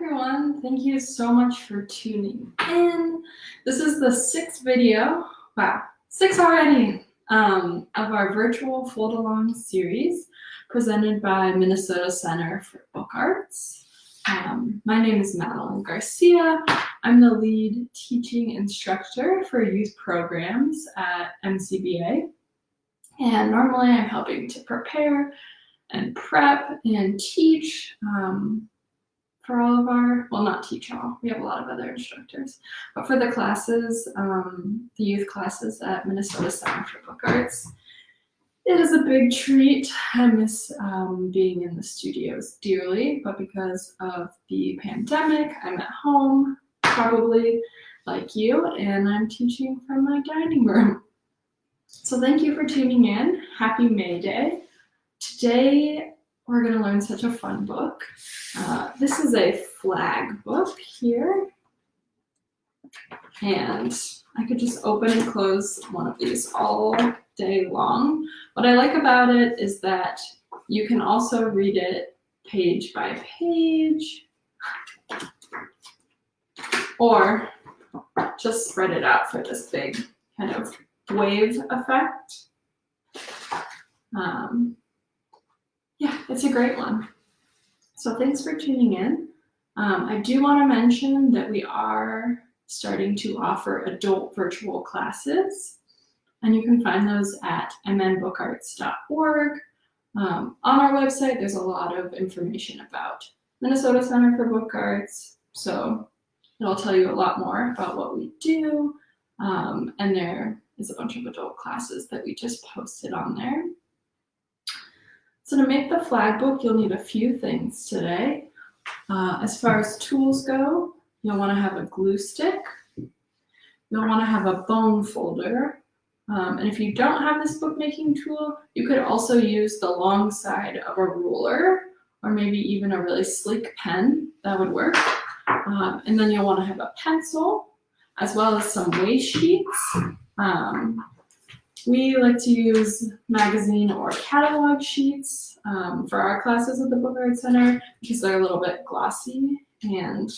everyone, thank you so much for tuning in. This is the sixth video, wow, six already, of our virtual fold-along series presented by Minnesota Center for Book Arts. My name is Madeline Garcia. I'm the lead teaching instructor for youth programs at MCBA. And normally I'm helping to prepare and prep and teach for all of our, well, not teach all, we have a lot of other instructors, but for the classes, the youth classes at Minnesota Center for Book Arts. It is a big treat. I miss being in the studios dearly, but because of the pandemic, I'm at home, probably like you, and I'm teaching from my dining room. So thank you for tuning in. Happy May Day. Today, we're going to learn such a fun book. This is a flag book here. And I could just open and close one of these all day long. What I like about it is that you can also read it page by page, or just spread it out for this big kind of wave effect. Yeah, it's a great one. So thanks for tuning in. I do want to mention that we are starting to offer adult virtual classes, and you can find those at mnbookarts.org. On our website, there's a lot of information about Minnesota Center for Book Arts, so it'll tell you a lot more about what we do, and there is a bunch of adult classes that we just posted on there. So to make the flag book, you'll need a few things today. As far as tools go, you'll want to have a glue stick. You'll want to have a bone folder. And if you don't have this bookmaking tool, you could also use the long side of a ruler, or maybe even a really sleek pen. That would work. And then you'll want to have a pencil, as well as some waste sheets. We like to use magazine or catalog sheets for our classes at the Book Arts Center because they're a little bit glossy, and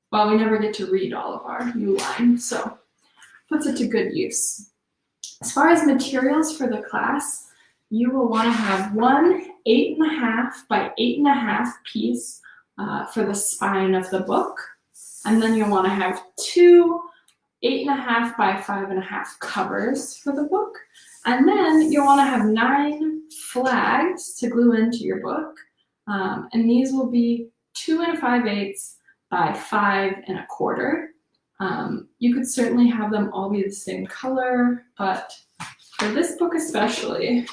well, we never get to read all of our new line, so puts it to good use. As far as materials for the class, you will want to have one 8.5 by 8.5 piece for the spine of the book, and then you'll want to have two 8.5 by 5.5 covers for the book. And then you'll want to have 9 flags to glue into your book. And these will be 2 5/8 by 5 1/4. You could certainly have them all be the same color, but for this book especially,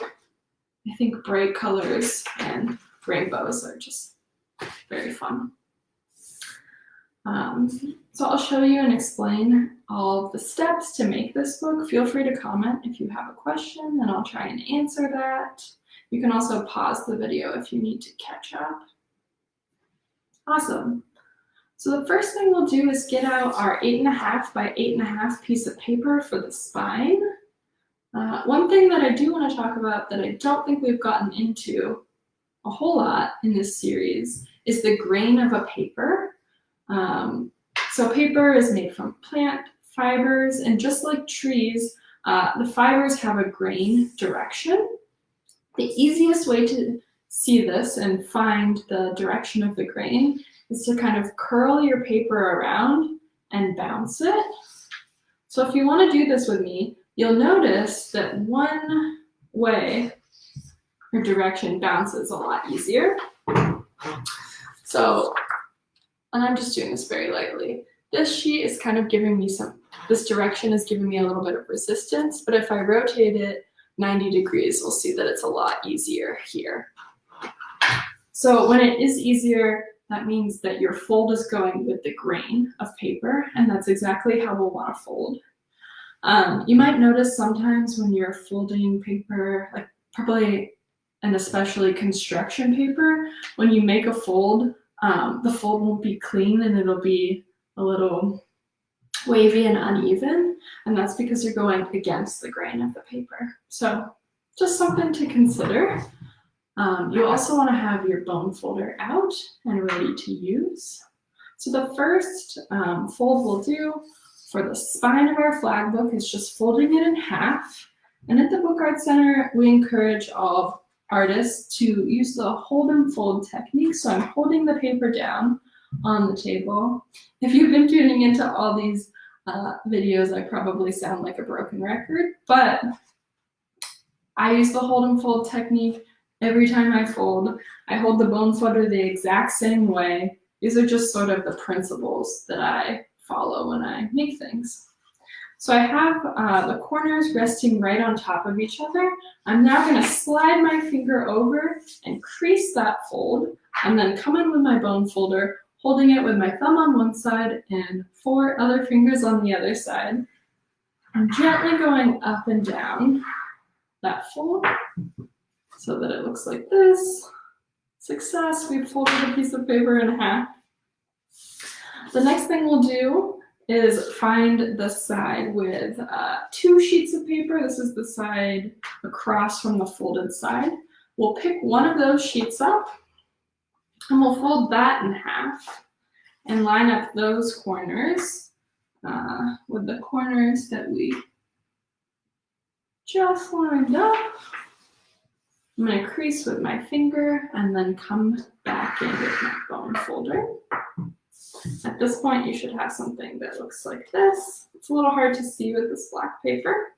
I think bright colors and rainbows are just very fun. So I'll show you and explain all of the steps to make this book. Feel free to comment if you have a question, and I'll try and answer that. You can also pause the video if you need to catch up. Awesome. So the first thing we'll do is get out our 8.5 by 8.5 piece of paper for the spine. One thing that I do want to talk about that I don't think we've gotten into a whole lot in this series is the grain of a paper. So paper is made from plant fibers, and just like trees, the fibers have a grain direction. The easiest way to see this and find the direction of the grain is to kind of curl your paper around and bounce it. So if you want to do this with me, you'll notice that one way your direction bounces a lot easier. So, and I'm just doing this very lightly. This sheet is kind of giving me this direction is giving me a little bit of resistance, but if I rotate it 90 degrees, we'll see that it's a lot easier here. So when it is easier, that means that your fold is going with the grain of paper, and that's exactly how we'll want to fold. You might notice sometimes when you're folding paper, like probably and especially construction paper, when you make a fold, the fold won't be clean and it'll be a little wavy and uneven, and that's because you're going against the grain of the paper. So just something to consider. You also want to have your bone folder out and ready to use. So the first fold we'll do for the spine of our flag book is just folding it in half. And at the Book Art Center, we encourage all artists to use the hold and fold technique. So I'm holding the paper down on the table. If you've been tuning into all these videos, I probably sound like a broken record, but I use the hold and fold technique every time I fold. I hold the bone folder the exact same way. These are just sort of the principles that I follow when I make things. So I have the corners resting right on top of each other. I'm now going to slide my finger over and crease that fold, and then come in with my bone folder, holding it with my thumb on one side and 4 other fingers on the other side. I'm gently going up and down that fold so that it looks like this. Success, we've folded a piece of paper in half. The next thing we'll do is find the side with 2 sheets of paper. This is the side across from the folded side. We'll pick one of those sheets up and we'll fold that in half and line up those corners with the corners that we just lined up. I'm going to crease with my finger and then come back in with my bone folder. At this point, you should have something that looks like this. It's a little hard to see with this black paper.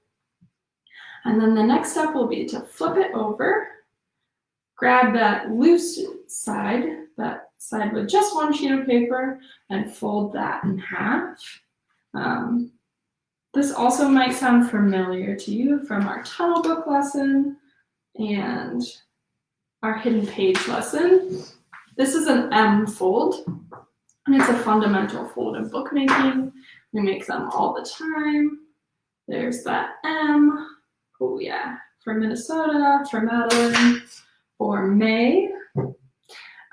And then the next step will be to flip it over, grab that loose side, that side with just 1 sheet of paper, and fold that in half. This also might sound familiar to you from our tunnel book lesson and our hidden page lesson. This is an M fold, and it's a fundamental fold in bookmaking. We make them all the time. There's that M, oh yeah, for Minnesota, for Madeline, for May.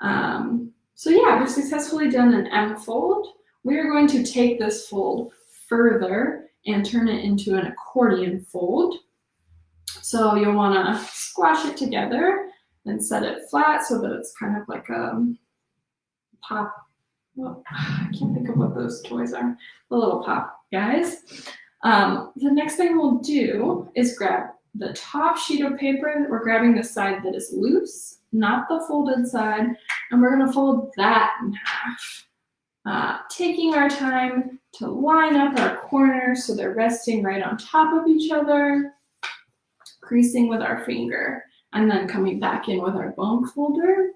So yeah, we've successfully done an M fold. We are going to take this fold further and turn it into an accordion fold. So you'll want to squash it together and set it flat so that it's kind of like a pop. Well, I can't think of what those toys are. The little pop guys. The next thing we'll do is grab the top sheet of paper. We're grabbing the side that is loose, not the folded side, and we're going to fold that in half. Taking our time to line up our corners so they're resting right on top of each other, creasing with our finger, and then coming back in with our bone folder.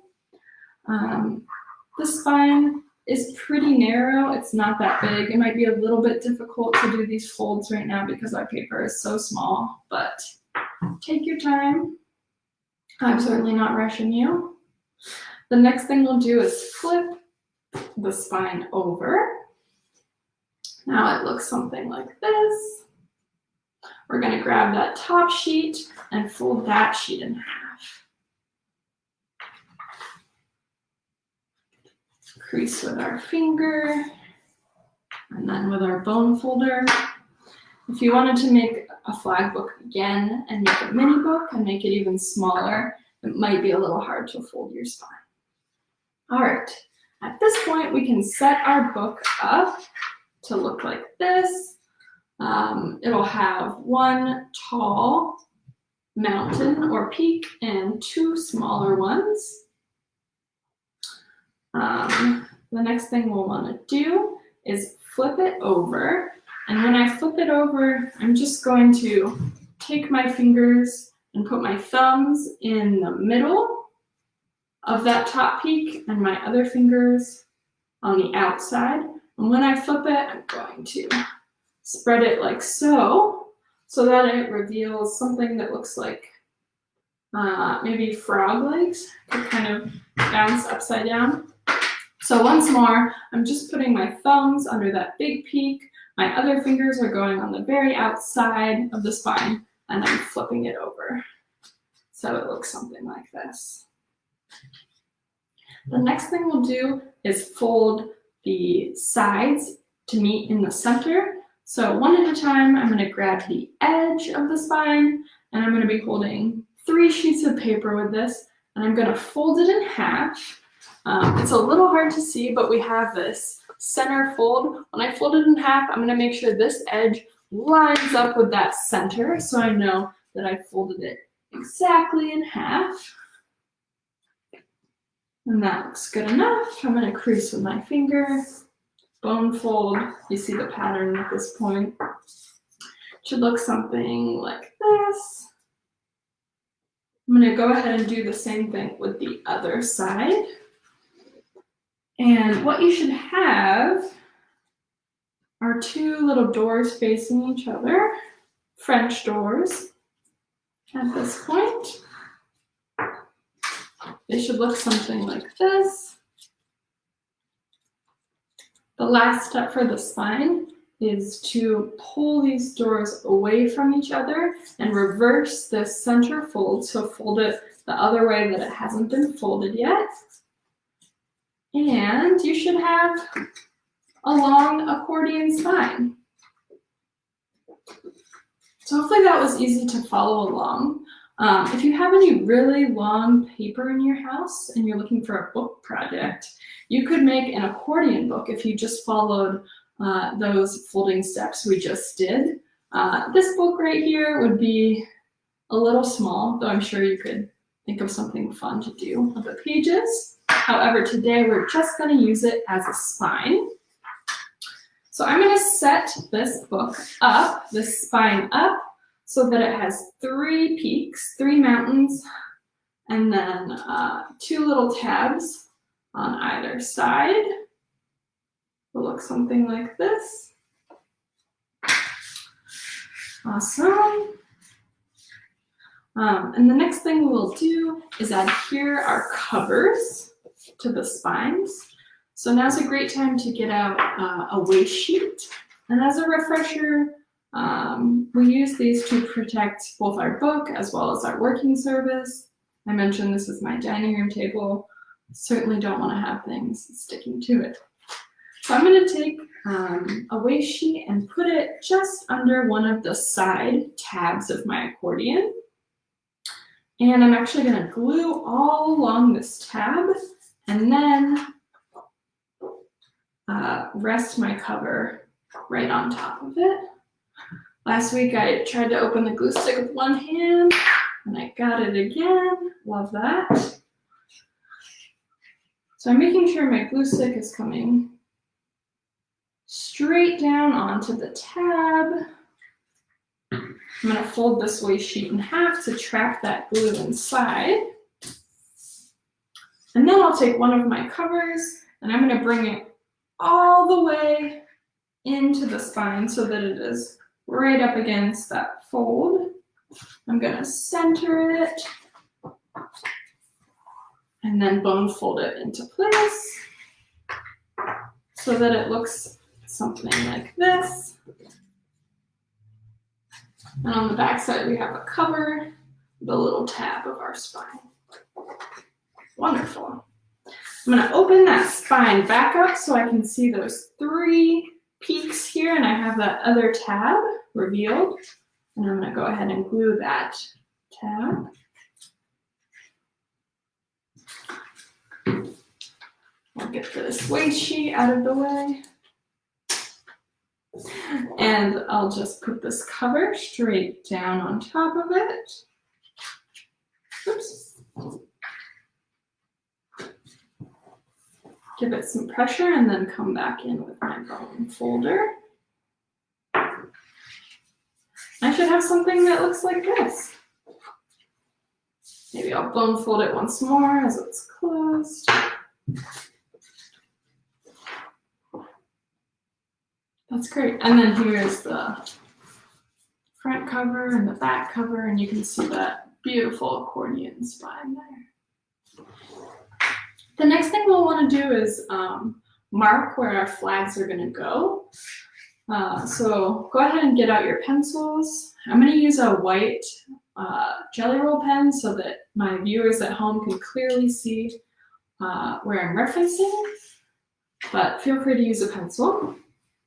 The spine is pretty narrow. It's not that big. It might be a little bit difficult to do these folds right now because our paper is so small, but take your time. I'm certainly not rushing you. The next thing we'll do is flip the spine over. Now it looks something like this. We're going to grab that top sheet and fold that sheet in half. Crease with our finger, and then with our bone folder. If you wanted to make a flag book again and make a mini book and make it even smaller, it might be a little hard to fold your spine. All right, at this point we can set our book up to look like this. It'll have 1 tall mountain or peak and 2 smaller ones. The next thing we'll want to do is flip it over. And when I flip it over, I'm just going to take my fingers and put my thumbs in the middle of that top peak and my other fingers on the outside. And when I flip it, I'm going to spread it like so that it reveals something that looks like maybe frog legs. Could kind of bounce upside down. So once more, I'm just putting my thumbs under that big peak. My other fingers are going on the very outside of the spine, and I'm flipping it over. So it looks something like this. The next thing we'll do is fold the sides to meet in the center. So one at a time, I'm going to grab the edge of the spine, and I'm going to be holding 3 sheets of paper with this, and I'm gonna fold it in half. It's a little hard to see, but we have this center fold. When I fold it in half, I'm gonna make sure this edge lines up with that center so I know that I folded it exactly in half. And that looks good enough. I'm gonna crease with my finger, bone fold. You see the pattern at this point. Should look something like this. I'm gonna go ahead and do the same thing with the other side. And what you should have are two little doors facing each other, French doors at this point. They should look something like this. The last step for the spine is to pull these doors away from each other and reverse this center fold. So fold it the other way that it hasn't been folded yet. And you should have a long accordion spine. So hopefully that was easy to follow along. If you have any really long paper in your house and you're looking for a book project, you could make an accordion book if you just followed those folding steps we just did. This book right here would be a little small, though I'm sure you could think of something fun to do with the pages. However, today we're just going to use it as a spine. So I'm going to set this book up, this spine up, so that it has 3 peaks, 3 mountains, and then 2 little tabs on either side. Will look something like this. Awesome. And the next thing we'll do is adhere our covers to the spines. So now's a great time to get out a waste sheet. And as a refresher, we use these to protect both our book as well as our working surface. I mentioned this is my dining room table. Certainly don't want to have things sticking to it. So I'm going to take a waste sheet and put it just under one of the side tabs of my accordion. And I'm actually going to glue all along this tab and then rest my cover right on top of it. Last week I tried to open the glue stick with one hand and I got it again. Love that. So I'm making sure my glue stick is coming straight down onto the tab. I'm going to fold this waste sheet in half to trap that glue inside. And then I'll take one of my covers and I'm going to bring it all the way into the spine so that it is right up against that fold. I'm going to center it and then bone fold it into place so that it looks something like this. And on the back side, we have a cover, the little tab of our spine. Wonderful. I'm going to open that spine back up so I can see those 3 peaks here, and I have that other tab revealed. And I'm going to go ahead and glue that tab. I'll get this waste sheet out of the way. And I'll just put this cover straight down on top of it. Oops. Give it some pressure and then come back in with my bone folder. I should have something that looks like this. Maybe I'll bone fold it once more as it's closed. That's great. And then here's the front cover and the back cover, and you can see that beautiful accordion spine there. The next thing we'll want to do is mark where our flags are going to go. So go ahead and get out your pencils. I'm going to use a white jelly roll pen so that my viewers at home can clearly see where I'm referencing, but feel free to use a pencil.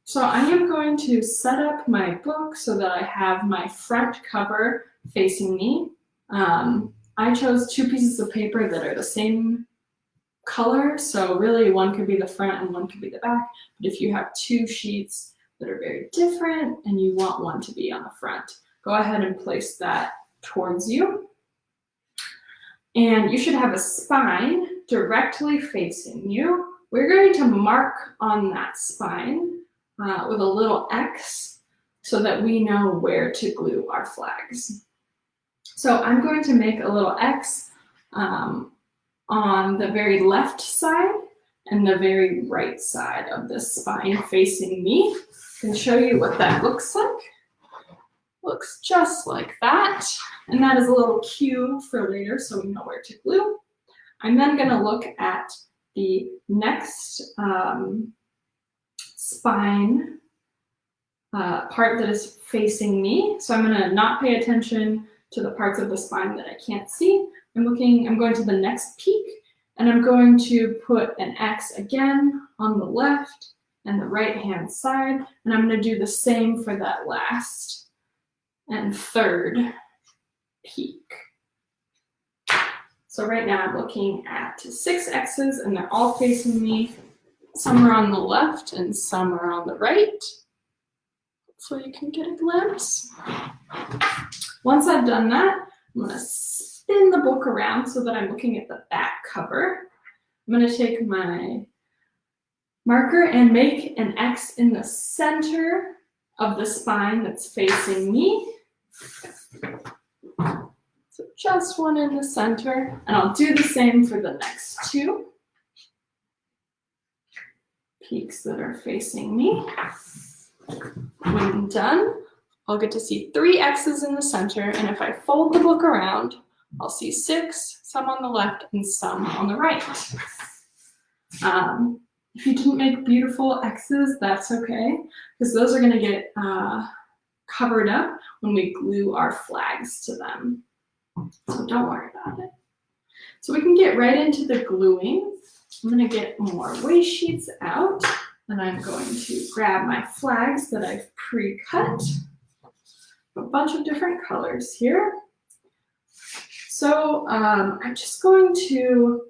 So I am going to set up my book so that I have my front cover facing me. I chose 2 pieces of paper that are the same color, so really one could be the front and one could be the back. But if you have 2 sheets that are very different and you want one to be on the front, go ahead and place that towards you. And you should have a spine directly facing you. We're going to mark on that spine with a little X so that we know where to glue our flags. So I'm going to make a little X on the very left side and the very right side of the spine facing me. I can show you what that looks like. Looks just like that. And that is a little cue for later so we know where to glue. I'm then going to look at the next spine part that is facing me. So I'm going to not pay attention to the parts of the spine that I can't see. I'm going to the next peak, and I'm going to put an X again on the left and the right hand side, and I'm going to do the same for that last and third peak. So right now I'm looking at 6 X's, and they're all facing me. Some are on the left and some are on the right, so you can get a glimpse. Once I've done that, I'm going to spin the book around so that I'm looking at the back cover. I'm going to take my marker and make an X in the center of the spine that's facing me. So just one in the center, and I'll do the same for the next 2 peaks that are facing me. When done, I'll get to see 3 X's in the center, and if I fold the book around, I'll see 6, some on the left and some on the right. If you didn't make beautiful X's, that's okay, because those are going to get covered up when we glue our flags to them. So don't worry about it. So we can get right into the gluing. I'm going to get more waste sheets out, and I'm going to grab my flags that I've pre-cut. A bunch of different colors here. So I'm just going to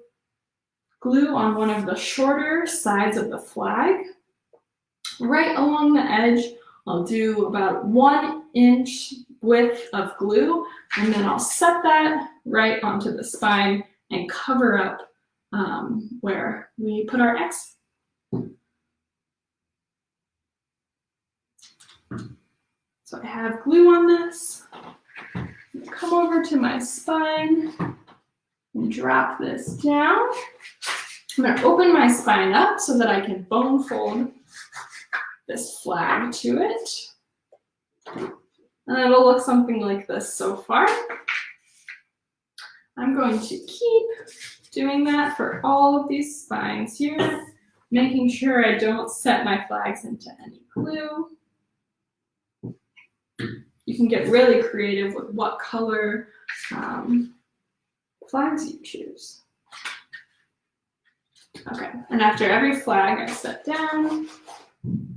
glue on one of the shorter sides of the flag. Right along the edge, I'll do about 1 inch width of glue, and then I'll set that right onto the spine and cover up where we put our X. So I have glue on this. Come over to my spine and drop this down. I'm going to open my spine up so that I can bone fold this flag to it. And it'll look something like this so far. I'm going to keep doing that for all of these spines here, making sure I don't set my flags into any glue. You can get really creative with what color flags you choose. Okay, and after every flag I set down,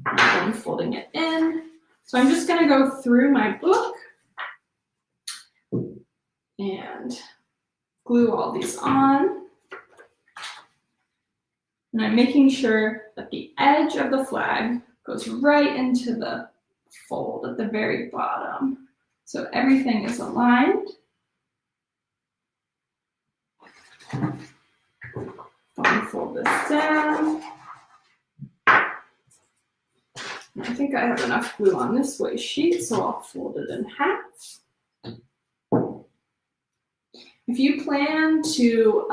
I'm folding it in. So I'm just going to go through my book and glue all these on. And I'm making sure that the edge of the flag goes right into the fold at the very bottom. So everything is aligned. I'll fold this down. I think I have enough glue on this waste sheet, so I'll fold it in half. If you plan to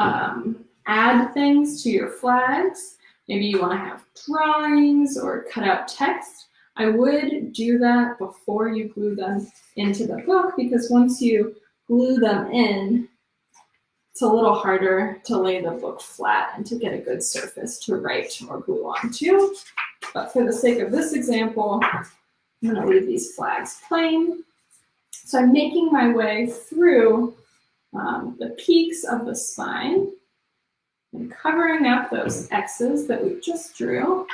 add things to your flags, maybe you want to have drawings or cut out text, I would do that before you glue them into the book, because once you glue them in, it's a little harder to lay the book flat and to get a good surface to write or glue onto. But for the sake of this example, I'm going to leave these flags plain. So I'm making my way through the peaks of the spine and covering up those X's that we just drew.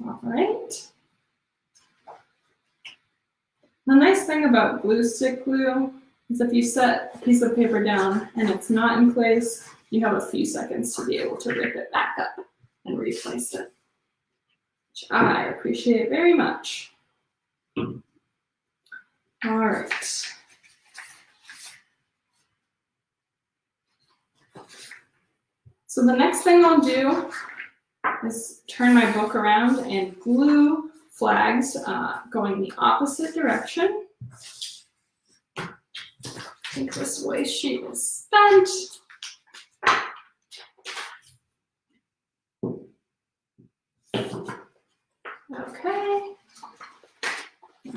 All right. The nice thing about glue stick glue is if you set a piece of paper down and it's not in place, you have a few seconds to be able to rip it back up and replace it, which I appreciate very much. All right. So the next thing I'll do is turn my book around and glue flags going the opposite direction. I think this waste sheet is spent. Okay.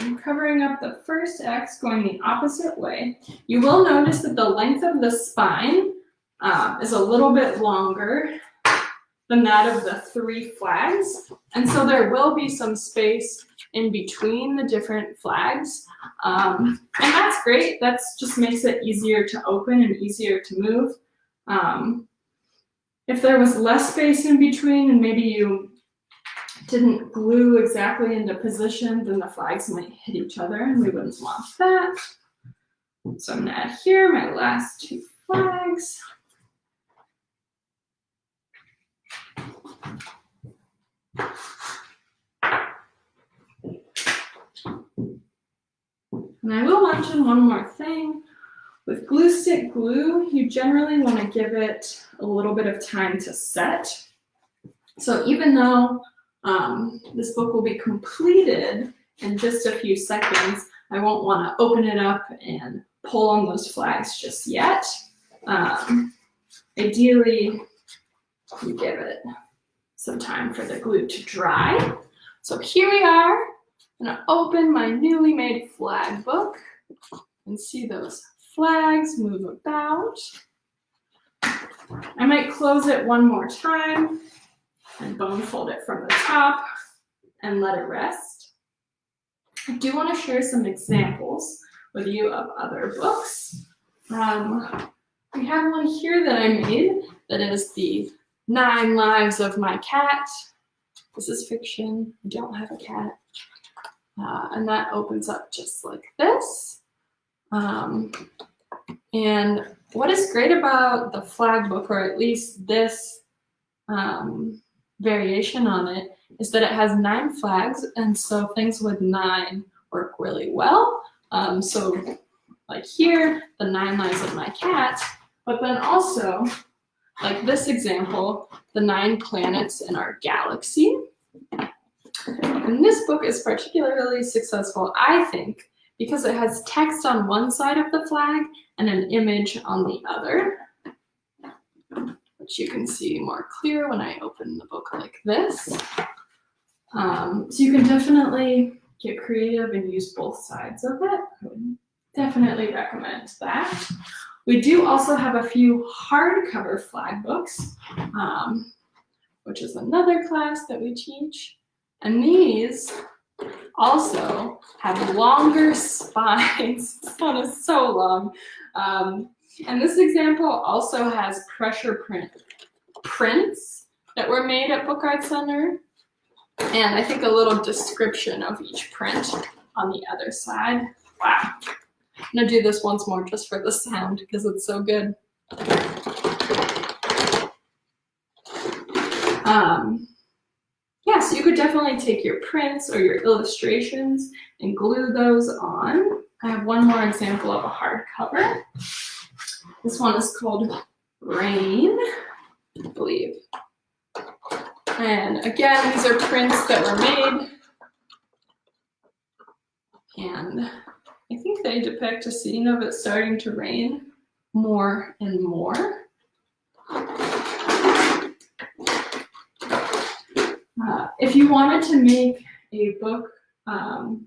I'm covering up the first X going the opposite way. You will notice that the length of the spine is a little bit longer than that of the 3 flags. And so there will be some space in between the different flags. And that's great. That just makes it easier to open and easier to move. If there was less space in between and maybe you didn't glue exactly into position, then the flags might hit each other and we wouldn't want that. So I'm gonna add here my last 2 flags. And I will mention one more thing. With glue stick glue, you generally want to give it a little bit of time to set. So even though this book will be completed in just a few seconds, I won't want to open it up and pull on those flags just yet. Ideally, you give it some time for the glue to dry. So here we are. I'm going to open my newly made flag book and see those flags move about. I might close it one more time and bone fold it from the top and let it rest. I do want to share some examples with you of other books. We have one here that I made that is the 9 Lives of My Cat. This is fiction. I don't have a cat. And that opens up just like this. And what is great about the flag book, or at least this variation on it, is that it has 9 flags, and so things with 9 work really well. So like here, the 9 Lives of My Cat, but then also, like this example, the 9 planets in our galaxy. And this book is particularly successful, I think, because it has text on one side of the flag and an image on the other, which you can see more clear when I open the book like this. So you can definitely get creative and use both sides of it. I would definitely recommend that. We do also have a few hardcover flag books, which is another class that we teach. And these also have longer spines. This one is so long. And this example also has pressure print prints that were made at Book Art Center. And I think a little description of each print on the other side. Wow. I'm gonna do this once more just for the sound because it's so good. Yeah, so you could definitely take your prints or your illustrations and glue those on. I have one more example of a hardcover. This one is called Rain, I believe. And again, these are prints that were made. And I think they depict a scene of it starting to rain more and more. If you wanted to make a book of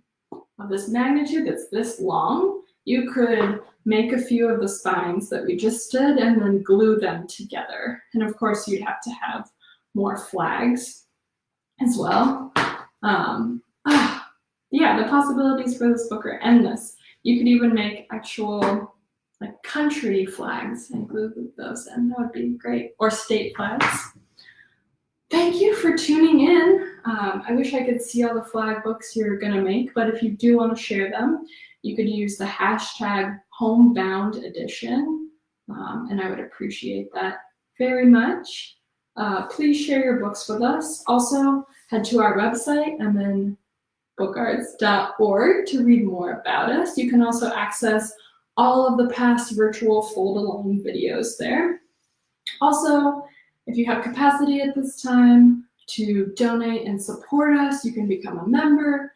this magnitude that's this long, you could make a few of the spines that we just did and then glue them together. And of course, you'd have to have more flags as well. Yeah, the possibilities for this book are endless. You could even make actual like country flags and glue those in. That would be great. Or state flags. thank you for tuning in. I wish I could see all the flag books you're gonna make, but if you do want to share them, you could use the hashtag homebound edition, and I would appreciate that very much. Please share your books with us. Also, head to our website, mnbookarts.org, to read more about us. You can also access all of the past virtual fold-along videos there. Also, if you have capacity at this time to donate and support us, you can become a member,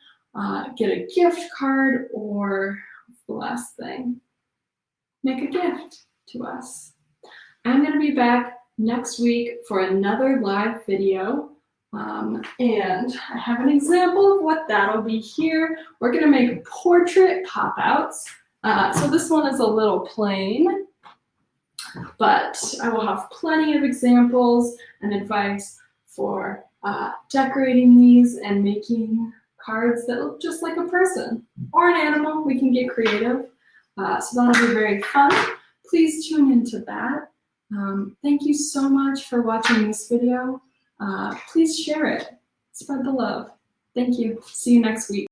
get a gift card, or what's the last thing? Make a gift to us. I'm going to be back next week for another live video, and I have an example of what that'll be here. We're going to make portrait pop-outs. So this one is a little plain, but I will have plenty of examples and advice for decorating these and making cards that look just like a person or an animal. We can get creative. So that'll be very fun. Please tune into that. Thank you so much for watching this video. Please share it. Spread the love. Thank you. See you next week.